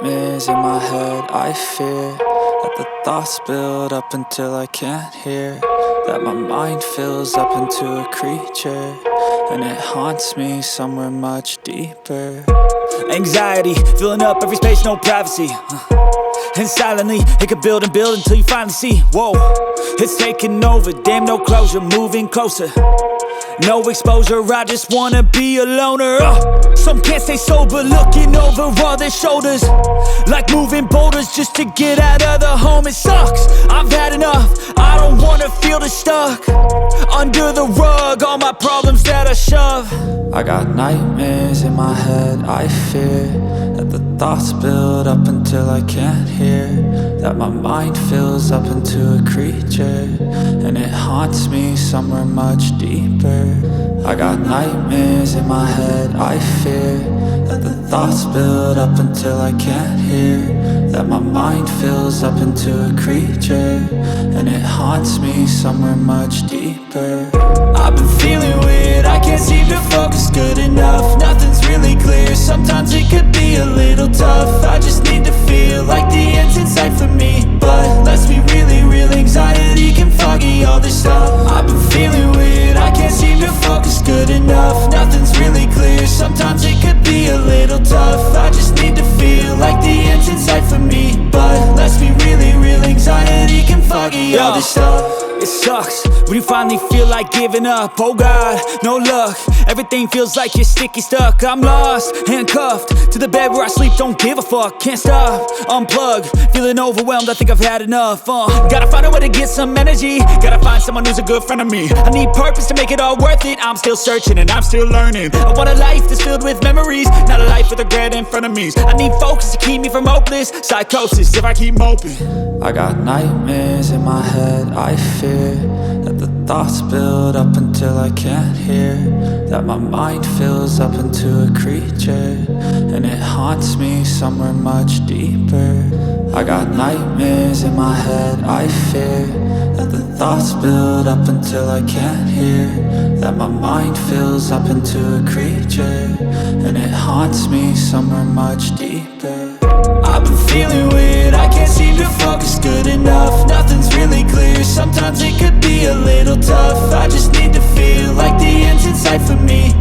nightmares in my head. I fear that the thoughts build up until I can't hear, that my mind fills up into a creature, and it haunts me somewhere much deeper. Anxiety, filling up every space, no privacy. And silently, it could build and build until you finally see, whoa, it's taking over, damn, no closure, moving closer. No exposure, I just wanna be a loner. Some can't stay sober, looking over all their shoulders, like moving boulders just to get out of the home. It sucks, I've had enough, I don't wanna feel the stuck under the rug, all my problems that I shove. I got nightmares in my head. I fear that the thoughts build up until I can't hear, that my mind fills up into a creature, and it haunts me somewhere much deeper. I got nightmares in my head. I fear that the thoughts build up until I can't hear, that my mind fills up into a creature, and it haunts me somewhere much deeper. I've been feeling weird, I can't seem to focus good enough. Nothing's really clear, sometimes it could be a little tough. I just need to feel like the end's in sight for me, but let's be really real, anxiety can foggy all this stuff. I've been feeling weird, I can't seem to focus good enough. Nothing's really clear, sometimes it could be a little tough. I just need to feel like the end's in sight for me, but let's be really real, anxiety can foggy all this stuff. It sucks when you finally feel like giving up. Oh God, no luck, everything feels like you're sticky stuck. I'm lost, handcuffed to the bed where I sleep, don't give a fuck. Can't stop, unplug, feeling overwhelmed, I think I've had enough. Gotta find a way to get some energy, gotta find someone who's a good friend of me. I need purpose to make it all worth it, I'm still searching and I'm still learning. I want a life that's filled with memories, not a life with regret and frenemies. I need focus to keep me from hopeless psychosis if I keep moping. I got nightmares in my head. I fear that the thoughts build up until I can't hear, that my mind fills up into a creature, and it haunts me somewhere much deeper. I got nightmares in my head. I fear that the thoughts build up until I can't hear, that my mind fills up into a creature, and it haunts me somewhere much deeper. I've been feeling weird, I can't seem to focus good enough. Nothing's really clear, sometimes it could be a little tough. I just need to feel like the end's in sight for me,